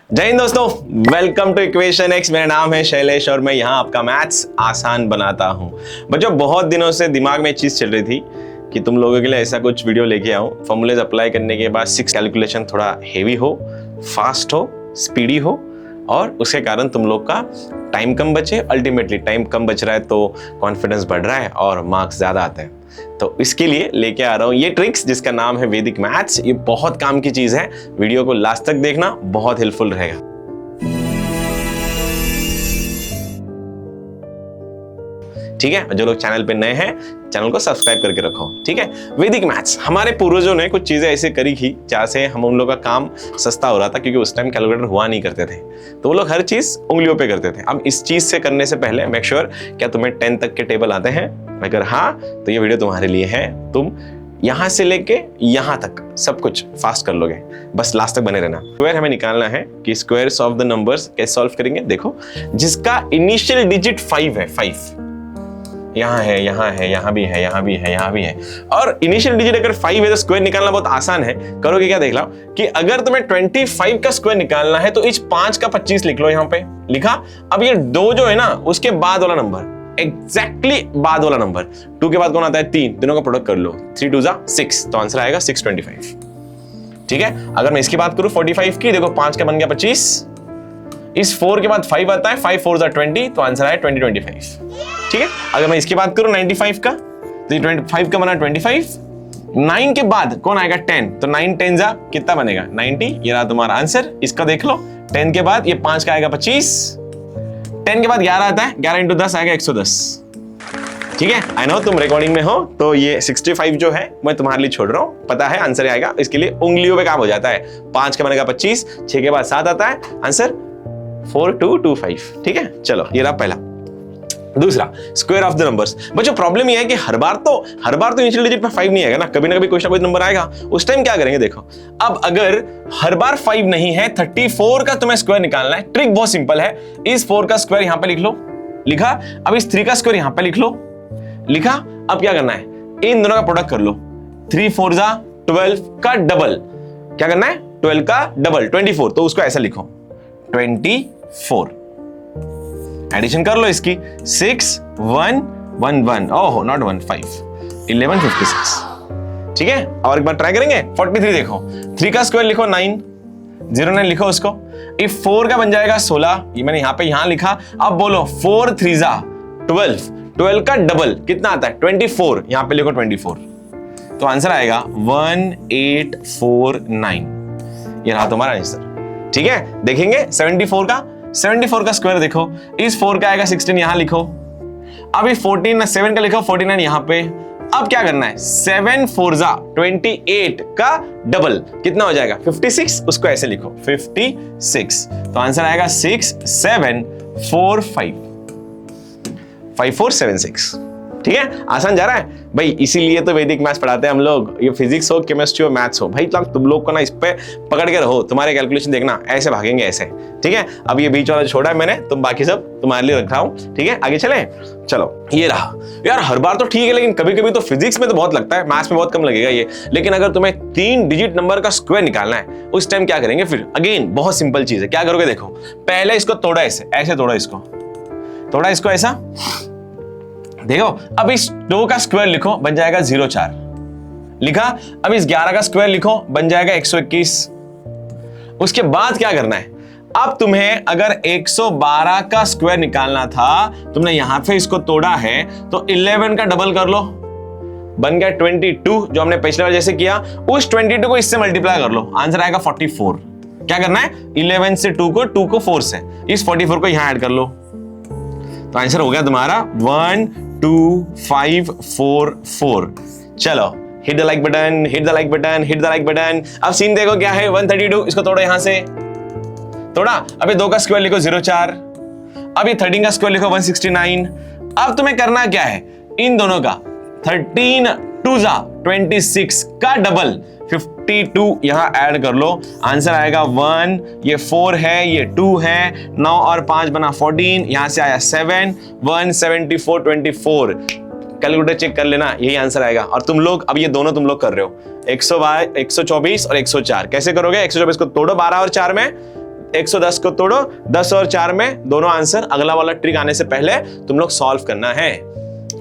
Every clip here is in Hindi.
जय हिंद दोस्तों, वेलकम टू इक्वेशन एक्स। मेरा नाम है शैलेश और मैं यहाँ आपका मैथ्स आसान बनाता हूँ। बच्चों, बहुत दिनों से दिमाग में चीज़ चल रही थी कि तुम लोगों के लिए ऐसा कुछ वीडियो लेके आऊँ। फॉर्मूलेज अप्लाई करने के बाद 6 कैलकुलेशन थोड़ा हेवी हो, फास्ट हो, स्पीडी हो और उसके कारण तुम लोग का टाइम कम बचे। अल्टीमेटली टाइम कम बच रहा है तो कॉन्फिडेंस बढ़ रहा है और मार्क्स ज़्यादा आते हैं। तो इसके लिए लेके आ रहा हूँ ये ट्रिक्स जिसका नाम है वैदिक मैथ्स। ये बहुत काम की चीज़ है, वीडियो को लास्ट तक देखना, बहुत हेल्पफुल रहेगा। ठीक है, जो लोग चैनल पे नए हैं चैनल को सब्सक्राइब करके रखो। ठीक है, वैदिक मैथ्स, हमारे पूर्वजों ने कुछ चीजें ऐसे करी थी जहाँ से हम उन लोगों का काम सस्ता हो रहा था, क्योंकि उस टाइम कैलकुलेटर हुआ नहीं करते थे तो वो लोग हर चीज उंगलियों पे करते थे। अब इस चीज से करने से पहले मेक श्योर क्या तुम्हें 10 तक के टेबल आते हैं। अगर हाँ तो ये वीडियो तुम्हारे लिए है। तुम यहां से लेके यहां तक सब कुछ फास्ट कर लोगे, बस लास्ट तक बने रहना। स्क्वायर हमें निकालना है कि स्क्वायर्स ऑफ द नंबर्स कैसे सॉल्व करेंगे। देखो, जिसका इनिशियल डिजिट 5 है, 5 यहाँ है, यहाँ है, यहाँ भी है, यहाँ भी है, यहाँ भी है, और इनिशियल डिजिट अगर 5 है तो स्क्वायर निकालना बहुत आसान है। करोगे क्या, देख लो कि अगर तुम्हें 25 का स्क्वायर निकालना है तो इस 5 का 25 लिख लो। यहाँ पे लिखा। अब ये 2 जो है ना, उसके बाद वाला नंबर, एग्जैक्टली बाद वाला नंबर, 2 के बाद कौन आता है, 3, दोनों का प्रोडक्ट कर लो, 3 2 6, तो आंसर आएगा 625। ठीक है, अगर मैं इसकी बात करूं 45 की, देखो 5 का बन गया 25, इस 4 के बाद 5 आता है, 5 4 20, तो आंसर आया 2025। ठीक है, अगर मैं इसकी बात करूं 95 का, तो ये 25 का बना 25, 9 के बाद कौन आएगा, 10, तो 9 10 जा कितना बनेगा, 90। ये रहा तुम्हारा आंसर। इसका देख लो, 10 के बाद ये 5 का आएगा 25, 10 के बाद 11 आता है, 11 × 10 आएगा 110। ठीक है, आई नो तुम रिकॉर्डिंग में हो तो ये 65 जो है मैं तुम्हारे लिए छोड़ रहा हूं, पता है आंसर आएगा। इसके लिए उंगलियों पे काम हो जाता है। 5 का बनेगा 25, 6 के बाद 7 आता है, आंसर 4225। ठीक है, चलो ये रहा पहला। दूसरा, स्क्वायर ऑफ द नंबर्स। बच्चों, प्रॉब्लम ये है कि हर बार तो इनिशियल डिजिट में 5 नहीं आएगा ना, कभी ना कभी कोई ना कोई नंबर आएगा। उस टाइम क्या करेंगे, देखो, अब अगर हर बार 5 नहीं है, 34 का तुम्हें स्क्वायर निकालना है। ट्रिक बहुत सिंपल है। इस 4 का स्क्वायर यहां पे लिख लो, लिखा। अब इस 3 का स्क्वायर यहां पे लिख लो, लिखा। अब क्या करना है, इन दोनों का प्रोडक्ट कर लो, 3 4 12 का डबल। क्या करना है, 12 का डबल 24, तो उसको ऐसा लिखो 24। एडिशन कर लो इसकी, 6 1 1 1, ओह नॉट 1 5, 11 56। ठीक है, और एक बार ट्राई करेंगे। 43 देखो, 3 का स्क्वायर लिखो 9, 09 लिखो उसको। इफ 4 का बन जाएगा 16, ये मैंने यहां लिखा। अब बोलो 4 3 12, 12 का डबल कितना आता है, 24, यहां पे लिखो 24, तो आंसर आएगा 1849। ये रहा तुम्हारा आंसर। ठीक है, देखेंगे 74 का स्क्वायर देखो, इस 4 का आएगा 16, यहां लिखो। अब इस 14 7 का लिखो 49 यहां पे। अब क्या करना है, 7 4 28 का डबल कितना हो जाएगा, 56, उसको ऐसे लिखो 56, तो आंसर आएगा 67455476। ठीक है, आसान जा रहा है भाई, इसीलिए तो वैदिक मैथ्स पढ़ाते हैं हम लोग। ये फिजिक्स हो, केमिस्ट्री हो, मैथ्स हो, भाई तुम लोग को ना इस पे पकड़ के रहो। तुम्हारे कैलकुलेशन देखना ऐसे भागेंगे ऐसे। ठीक है, अब ये बीच वाला छोड़ा है मैंने, तुम बाकी सब तुम्हारे लिए रखा हूं। ठीक है, आगे चले। चलो, ये रहा यार। हर बार तो ठीक है, लेकिन कभी कभी तो फिजिक्स में तो बहुत लगता है, मैथ्स में बहुत कम लगेगा ये। लेकिन अगर तुम्हें 3 डिजिट नंबर का स्क्वायर निकालना है, उस टाइम क्या करेंगे फिर। अगेन बहुत सिंपल चीज है। क्या करोगे, देखो, पहले इसको तोड़ा, ऐसे तोड़ा इसको, तोड़ा इसको ऐसा, देखो। अब इस 2 का स्क्वायर लिखो, बन जाएगा 04, लिखा। अब इस 11 का स्क्वायर लिखो, बन जाएगा 121। उसके बाद क्या करना है, अब तुम्हें अगर 112 का स्क्वायर निकालना था, तुमने यहां पे इसको तोड़ा है, तो 11 का डबल कर लो, बन गया 22, जो हमने पिछले बार जैसे किया। उस 22 को इससे मल्टीप्लाई कर लो, आंसर आएगा 44। क्या करना है, 11 से 2 को 4 से, इस 44 को यहां ऐड कर लो, तो आंसर हो गया तुम्हारा 12544। चलो, hit the like button, hit the like button, hit the like button. अब सीन देखो क्या है, 132, इसको तोड़ो, यहां से तोड़ा। अब ये 2 का स्क्वायर लिखो 04, अब ये 13 का स्क्वायर लिखो 169। अब तुम्हें करना क्या है, इन दोनों का 13 2 26 का डबल 52 यहां ऐड कर लो, आंसर आएगा 1, ये 4 है, ये 2 है, 9 और 5 बना 14, यहां से आया 7, 17424। कैलकुलेटर चेक कर लेना, यही आंसर आएगा। और तुम लोग अब ये दोनों तुम लोग कर रहे हो, 124 और 104। कैसे करोगे, 124 को तोड़ो 12 और 4 में, 110 को तोड़ो, 10 और 4 में दोनों आंसर, अगला वाला ट्रिक आने से पहले तुम लोग सॉल्व करना है,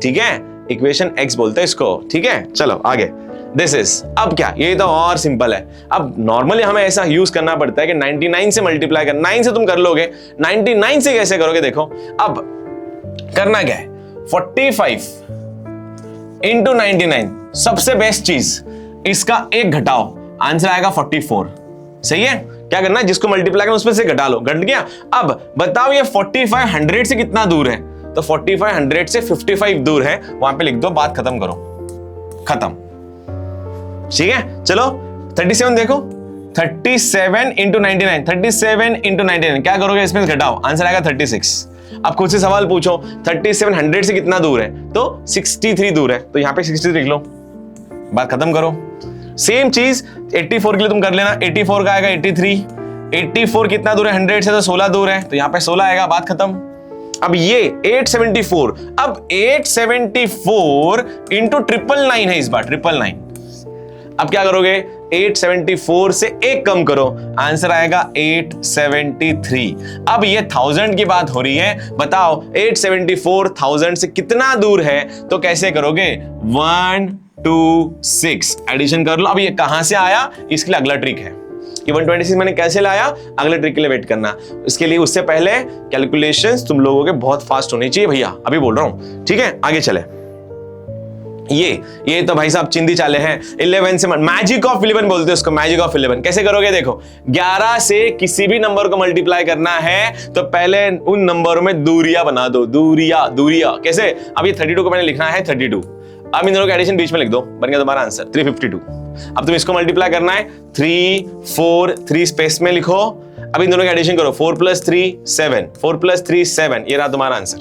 ठीक है। इक्वेशन x बोलते हैं इसको, ठीक है। चलो आगे, दिस इज, अब क्या, ये तो और सिंपल है। अब नॉर्मली हमें ऐसा यूज करना पड़ता है कि 99 से मल्टीप्लाई कर, 9 से तुम कर लोगे, 99 से कैसे करोगे, देखो अब करना क्या है, 45 इंटू 99, सबसे बेस्ट चीज, इसका एक घटाओ, आंसर आएगा 44, सही है। क्या करना है, जिसको मल्टीप्लाई करना उसमें से घटा लो, घट गया। अब बताओ ये 45 100 से कितना दूर है, तो 45 100 से 55 दूर है, वहां पे लिख दो, बात खत्म करो, खत्म, ठीक है। चलो 37 देखो, 37 इंटू 99, 37 इंटू 99 क्या करोगे, इसमें से घटाओ, आंसर आएगा 36। अब खुद से सवाल पूछो, 37 100 से कितना दूर है, तो 63 दूर है, तो यहां पे 63 लिख लो, बात खत्म करो। सेम चीज 84 के लिए तुम कर लेना, 84 का आएगा 83, 84 कितना दूर है 100 से, तो 16 दूर है, तो यहां पे 16 आएगा, बात खत्म। अब ये 874, अब 874 इंटू 999 है इस बार, 999। अब क्या करोगे, 874 से एक कम करो, आंसर आएगा 873। अब ये 1000 की बात हो रही है, बताओ 874 1000 से कितना दूर है, तो कैसे करोगे, 1 2 6 एडिशन कर लो। अब ये कहां से आया, इसके लिए अगला ट्रिक है कि 126 मैंने कैसे लाया, अगले ट्रिक के लिए वेट करना। इसके लिए उससे पहले कैलकुलेशंस तुम लोगों के बहुत फास्ट होनी चाहिए भैया, अभी बोल रहा हूं, ठीक है। आगे चले, ये तो भाई साहब चिंदी चाले हैं, 11 से मैजिक ऑफ 11 बोलते हैं उसको, मैजिक ऑफ 11 कैसे करोगे, देखो 11 से किसी भी नंबर को मल्टीप्लाई करना है तो पहले उन नंबरों में दूरियां बना दो, दूरियां कैसे। अब ये 32 को मैंने लिखना है 32, अब इन दोनों का एडिशन बीच में लिख दो, बन गया तुम्हारा आंसर 352। अब तुम इसको मल्टीप्लाई करना है 3 4 3 स्पेस में लिखो, अब इन दोनों का एडिशन करो, 4 + 3 7, 4 + 3 7, ये रहा तुम्हारा आंसर।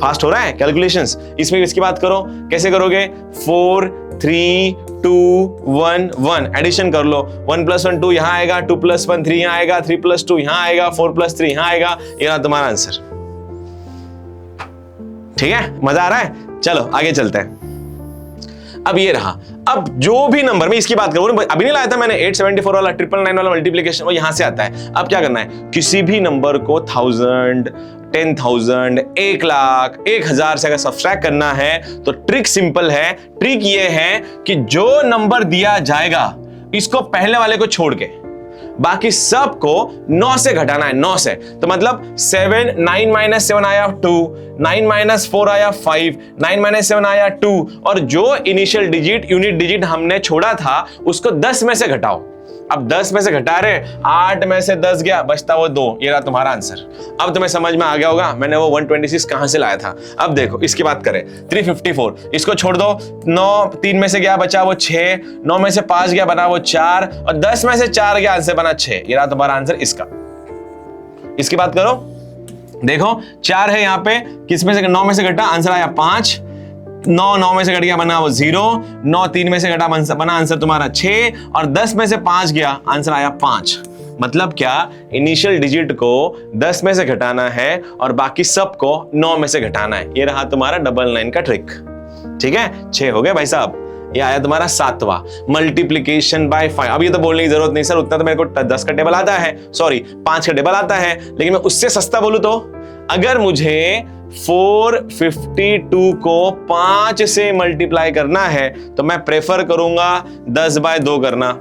फास्ट हो रहा है कैलकुलेशंस, इसमें इसकी बात करो, कैसे करोगे, 4 3 2 1 1 एडिशन कर लो, 1 + 1 2 यहां आएगा, 2 + 1 3 यहां आएगा, 3 + 2 यहां आएगा, 4 + 3 यहां आएगा, ये रहा तुम्हारा आंसर, ठीक है। मजा आ रहा है, चलो आगे चलते हैं। अब ये रहा, अब जो भी नंबर, मैं इसकी बात करूं, अभी नहीं लाया था मैंने 874 वाला, 999 वाला मल्टीप्लिकेशन, वो यहां से आता है। अब क्या करना है, किसी भी नंबर को 1000 10,000 1 लाख 1000 से अगर सब्सट्रैक्ट करना है तो ट्रिक सिंपल है। ट्रिक ये है कि जो नंबर दिया जाएगा इसको पहले वाले को छोड़ के बाकी सब को 9 से घटाना है, 9 से। तो मतलब 7 9 - 7 आया 2, 9 - 4 आया 5, 9 - 7 आया 2, और जो इनिशियल डिजिट यूनिट डिजिट हमने छोड़ा था उसको 10 में से घटाओ। अब 10 में से घटा रहे, 8 में से 10 गया, बचता वो 2, ये रहा तुम्हारा आंसर। अब तुम्हें समझ में आ गया होगा मैंने वो 126 कहां से लाया था। अब देखो इसकी बात करें, 354 इसको छोड़ दो, 9 3 में से गया बचा वो 6, 9 में से 5 गया बना वो 4, और 10 में से 4 गया आंसर बना 6, ये रहा तुम्हारा आंसर इसका। इसकी बात करो, देखो 4 है यहाँ पे, किस में से 9 में से घटा, आंसर आया 5, 9 में से घट गया बना वो 0, 9 3 में से घटा बना आंसर तुम्हारा 6, और 10 में से 5 गया आंसर आया 5। मतलब क्या, इनिशियल डिजिट को 10 में से घटाना है और बाकी सब को 9 में से घटाना है। ये रहा तुम्हारा 99 का ट्रिक, ठीक है। 6 हो गए भाई साहब, ये आया तुम्हारा 7वां, मल्टीप्लीकेशन बाय 5। अब ये तो बोलने की जरूरत नहीं सर, उतना तो मेरे को 10 का टेबल आता है, सॉरी 5 का टेबल आता है, लेकिन मैं उससे सस्ता बोलूं तो अगर मुझे 452 को 5 से मल्टीप्लाई करना है तो मैं प्रेफर करूंगा 10/2 करना,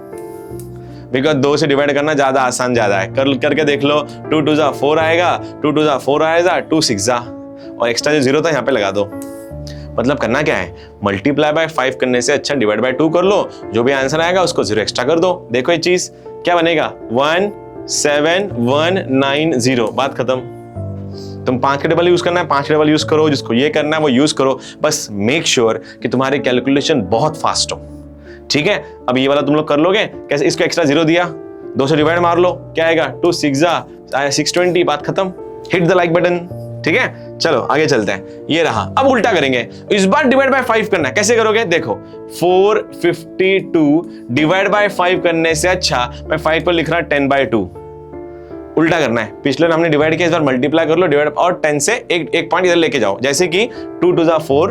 बिकॉज 2 से डिवाइड करना ज्यादा आसान ज्यादा है। करके देख लो, 2 2 जा 4 आएगा, 2 2 जा 4 आएगा, 2 6 जा, और एक्स्ट्रा जो 0 था यहाँ पे लगा दो। मतलब करना क्या है, मल्टीप्लाई बाय 5 करने से अच्छा डिवाइड बाय 2 कर लो, जो भी आंसर आएगा उसको 0 एक्स्ट्रा कर दो। देखो ये चीज क्या बनेगा, 17190, बात खत्म। तुम 5 का टेबल यूज करना है 5 का टेबल यूज करो, जिसको ये करना है वो यूज करो, बस मेक श्योर कि तुम्हारी कैलकुलेशन बहुत फास्ट हो, ठीक है। अब ये वाला तुम लोग कर लोगे कैसे, इसको एक्स्ट्रा 0 दिया, 2 से डिवाइड मार लो, क्या आएगा 2 6 जा आया 620, बात खत्म। हिट द लाइक बटन, ठीक है। चलो आगे चलते हैं, ये रहा। अब उल्टा करेंगे, इस बार डिवाइड बाय 5 करना है, कैसे करोगे, देखो 452 डिवाइड बाय 5 करने से अच्छा मैं 5 पर लिख रहा 10/2, उल्टा करना है। पिछले हमने डिवाइड किया, इस बार मल्टीप्लाई कर लो, डिवाइड और 10 से एक पॉइंट इधर लेके जाओ, जैसे कि 2 2 जा 4,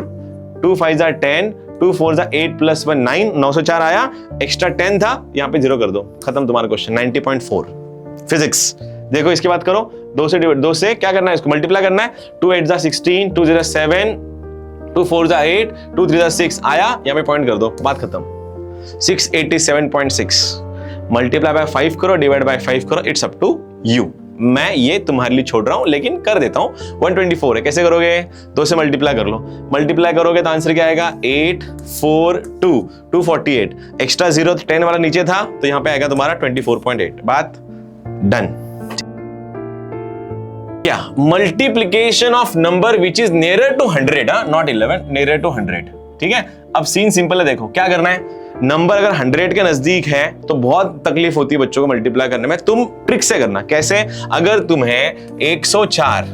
2 5 जा 10, 2 4 जा 8 + 1 9, 904 आया, एक्स्ट्रा 10 था यहाँ पे 0 कर दो, खत्म तुम्हारा क्वेश्चन। 90.4 फिजिक्स, देखो इसकी बात करो, 2 से क्या करना है, इसको मल्टीप्लाई करना है। 2 8 16, 2 0 7, 2 4 8, 2 3 6 आया, यहाँ पे पॉइंट कर दो, बात खत्म। 687.6 मल्टीप्लाई बाय 5 करो, डिवाइड बाय 5 करो, इट्स अप टू यू। मैं ये तुम्हारे लिए छोड़ रहा हूं, लेकिन कर देता हूं। 124 है, कैसे करोगे, 2 से मल्टीप्लाई कर लो। मल्टीप्लाई करोगे तो आंसर क्या आएगा, 8 4 2 248। एक्स्ट्रा 0 10 वाला नीचे था, तो यहां पे आएगा तुम्हारा 24.8। बात डन। क्या multiplication of number which is nearer to 100, not 11, nearer to 100। ठीक है, अब सीन सिंपल है, देखो क्या करना है। नंबर अगर 100 के नजदीक है तो बहुत तकलीफ होती है बच्चों को मल्टीप्लाई करने में। तुम ट्रिक से करना। कैसे, अगर तुम्हें 104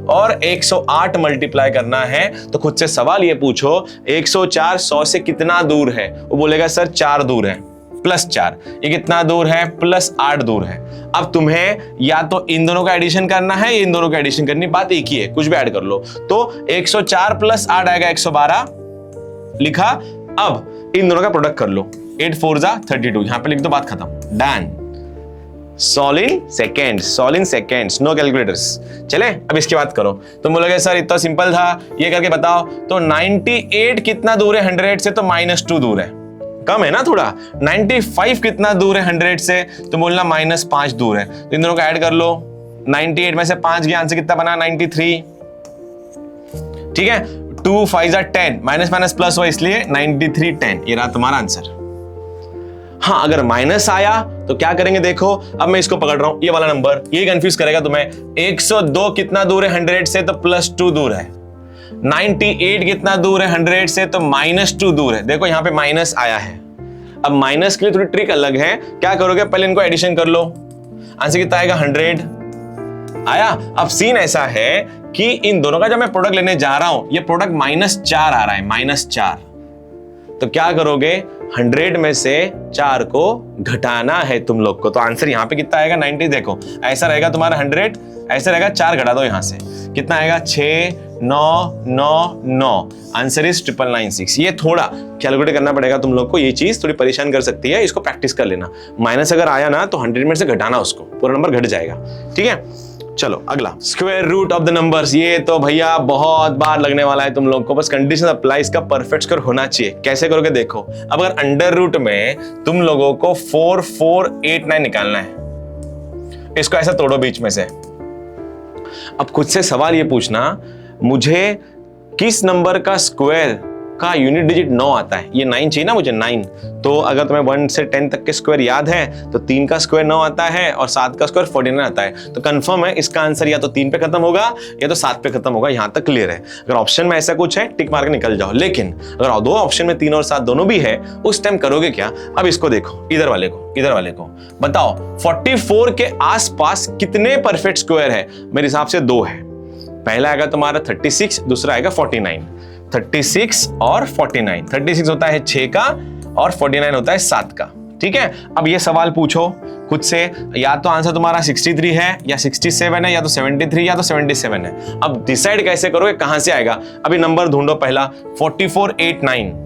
और 108 मल्टीप्लाई करना है तो खुद से सवाल ये पूछो, 104 100 से कितना दूर है। वो बोलेगा सर 4 दूर है, प्लस 4। ये कितना दूर है, प्लस 8 दूर है। अब तुम्हें या तो इन दोनों का एडिशन करना है या इन दोनों का एडिशन करनी, बात एक ही है, कुछ भी ऐड कर लो। तो 104 प्लस 8 आएगा 112 लिखा। अब इन दोनों का प्रोडक्ट कर लो, 8 4 32, यहां पे लिख दो, बात खत्म, done. Solve in seconds, no calculators. चले, अब इसकी बात करो। तुम बोलोगे सर इतना सिंपल था, ये करके बताओ। तो 98 कितना दूर है 100 से, तो -2 दूर है, कम है ना थोड़ा। 95 कितना दूर है 100 से, तो बोलना -5 दूर है। तो इन दोनों का ऐड कर लो। 98 में से 5 गया, आंसर कितना बना, 93। ठीक है, 2 5 10, माइनस प्लस हुआ इसलिए 93 10, ये रहा तुम्हारा आंसर। हाँ, अगर माइनस आया तो क्या करेंगे, देखो अब मैं इसको पकड़ रहा हूं, ये वाला नंबर, ये कंफ्यूज करेगा तुम्हें। 102 कितना दूर है 100 से, तो +2 दूर है। 98 कितना दूर है 100 से, तो -2 दूर है। देखो यहां पे माइनस आया है। अब माइनस के लिए थोड़ी ट्रिक अलग है, क्या करोगे, पहले इनको एडिशन कर लो। आंसर कितना आएगा, 100 आया। अब सीन ऐसा है कि इन दोनों का जब मैं प्रोडक्ट लेने जा रहा हूं, ये प्रोडक्ट -4 आ रहा है, -4। तो क्या करोगे, 100 में से 4 को घटाना है तुम लोग को। तो आंसर यहां पे कितना आएगा, 90। देखो ऐसा रहेगा तुम्हारा 100, ऐसा रहेगा, 4 घटा दो यहां से, कितना आएगा, 6 9 9 9। Answer is 9996। ये थोड़ा कैलकुलेट करना पड़ेगा तुम लोग को, ये चीज थोड़ी परेशान कर सकती है, इसको प्रैक्टिस कर लेना। माइनस अगर आया ना तो 100 में से घटाना उसको, पूरा नंबर घट जाएगा। ठीक है, चलो अगला, square root of the numbers. ये तो भैया बहुत बार लगने वाला है तुम लोग को, बस कंडीशन अप्लाई, इसका परफेक्ट स्क्वायर होना चाहिए। कैसे करोगे, देखो अब अगर अंडर रूट में तुम लोगों को 4489 निकालना है, इसको ऐसा तोड़ो बीच में से। अब खुद से सवाल ये पूछना, मुझे किस नंबर का स्क्वायर का यूनिट डिजिट 9 आता है। ये 9 चाहिए ना मुझे, 9। तो अगर तुम्हें 1 से 10 तक के स्क्वायर याद है तो 3 का स्क्वायर 9 आता है और 7 का स्क्वायर 49 आता है। तो कंफर्म है इसका आंसर या तो 3 पे खत्म होगा या तो 7 पे खत्म होगा, यहां तक क्लियर है। अगर ऑप्शन में ऐसा कुछ है टिक मार के निकल जाओ। लेकिन अगर दो ऑप्शन में 3 और 7 दोनों भी है, उस टाइम करोगे क्या। अब इसको देखो, इधर वाले को बताओ, 44 के आसपास कितने परफेक्ट स्क्वायर है। मेरे हिसाब से 2 है। पहला आएगा तुम्हारा 36, दूसरा आएगा 49। 36 और 49, 36 होता है 6 का और 49 होता है 7 का। ठीक है, अब ये सवाल पूछो खुद से, या तो आंसर तुम्हारा 63 है या 67 है या तो 73 या तो 77 है। अब डिसाइड कैसे करोगे, कहां से आएगा। अभी नंबर ढूंढो पहला, 4489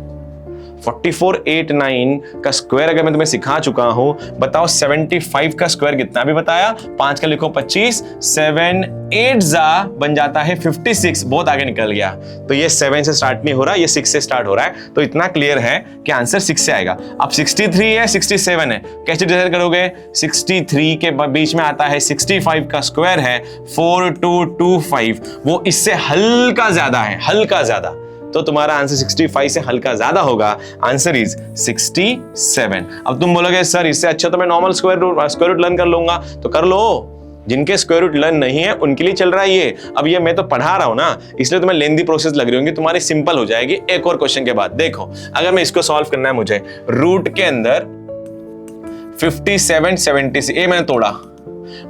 का स्क्वायर अगर मैं तुम्हें सिखा चुका हूं, बताओ 75 का स्क्वायर कितना। अभी बताया, 5 का लिखो 25, 7 8 बन जाता है 56, बहुत आगे निकल गया। तो ये 7 से स्टार्ट नहीं हो रहा, ये 6 से स्टार्ट हो रहा है। तो इतना क्लियर है कि आंसर 6 से आएगा। अब 63 है 67 है, कैसे डिसाइड करोगे। 63 के बीच में आता है 65 का स्क्वायर है 4225, वो इससे हल्का ज्यादा है, हल्का ज्यादा। तो तुम्हारा आंसर 65 से हल्का ज्यादा होगा। Answer is 67। अब तुम बोलोगे सर इससे अच्छा तो मैं नॉर्मल स्क्वायर रूट लर्न कर लूंगा, तो कर लो। जिनके स्क्वायर रूट लर्न नहीं है उनके लिए चल रहा है ये। अब ये मैं तो पढ़ा रहा हूं ना, इसलिए तुम्हें लेंथी प्रोसेस लग रही होगी, तुम्हारी सिंपल हो जाएगी एक और क्वेश्चन के बाद। देखो अगर मैं इसको सॉल्व करना है मुझे, रूट के अंदर 57 76, ये मैंने तोड़ा,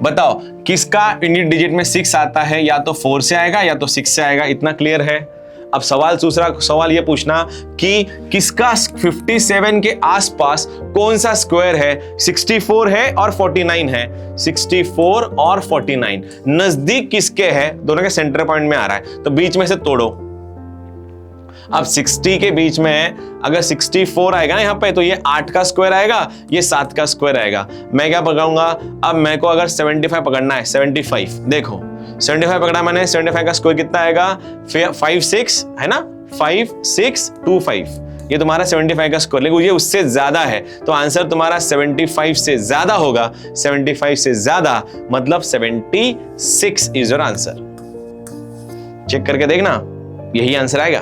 बताओ किसका यूनिट डिजिट में 6 आता है। या तो 4 से आएगा या तो 6 से आएगा, इतना क्लियर है। अब दूसरा सवाल ये पूछना कि किसका 57 के आसपास कौन सा स्क्वायर है। 64 है और 49 है, 64 और 49 नजदीक किसके है, दोनों के सेंटर पॉइंट में आ रहा है। तो बीच में से तोड़ो। अब 60 के बीच में अगर 64 आएगा ना यहाँ पे, तो ये 8 का स्क्वायर आएगा, ये 7 का स्क्वायर आएगा। मैं क्या पकड़ूंगा, अब मेरे को अगर 75 पकड़ना है, 75 देखो 75 पकड़ा मैंने, 75 का स्क्वायर कितना आएगा, 5 6 है ना, 5 6 2 5, ये तुम्हारा 75 का स्कोर, लेकिन ये उससे ज्यादा है, तो आंसर तुम्हारा 75 से ज्यादा होगा। 75 से ज्यादा मतलब 76 इज योर आंसर। चेक करके देखना, यही आंसर आएगा।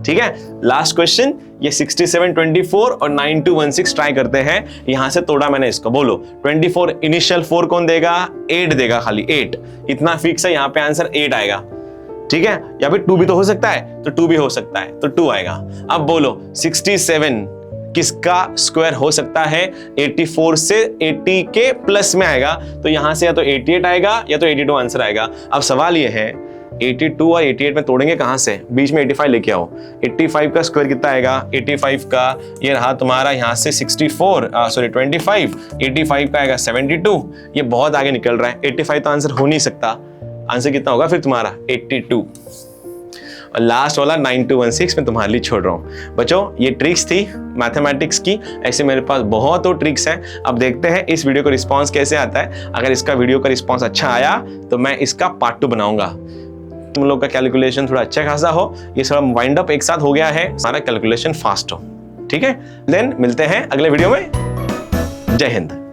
ठीक है, लास्ट क्वेश्चन, ये 67 24 और 9216 ट्राई करते हैं। यहां से तोड़ा मैंने इसको, बोलो 24 इनिशियल 4 कौन देगा, 8 देगा, खाली 8, इतना फिक्स है, यहां पे आंसर 8 आएगा। ठीक है, या फिर 2 भी तो हो सकता है, तो 2 भी हो सकता है, तो 2 आएगा। अब बोलो 67 किसका स्क्वायर हो सकता है, 84 से 80 के प्लस में आएगा, तो यहां से या तो 88 आएगा या तो 82 आंसर आएगा। अब सवाल ये है 82 और 88 में तोड़ेंगे कहां से, बीच में 85 लेके आओ। 85 का स्क्वायर कितना आएगा, 85 का ये रहा तुम्हारा यहाँ से 24 25, 85 का आएगा 72, ये बहुत आगे निकल रहा है, 85 तो आंसर हो नहीं सकता। आंसर कितना होगा फिर तुम्हारा, 82। और लास्ट वाला 9216 में तुम्हारे लिए छोड़ रहा हूँ। बच्चों ये ट्रिक्स थी मैथमेटिक्स की, ऐसे मेरे पास बहुत और ट्रिक्स हैं। अब देखते हैं इस वीडियो का रिस्पांस कैसे आता है। अगर इसका वीडियो का रिस्पांस अच्छा आया तो मैं इसका पार्ट 2 बनाऊंगा। तुम लोग का कैलकुलेशन थोड़ा अच्छा खासा हो, ये सब वाइंड अप एक साथ हो गया है, सारा कैलकुलेशन फास्ट हो। ठीक है, देन मिलते हैं अगले वीडियो में। जय हिंद।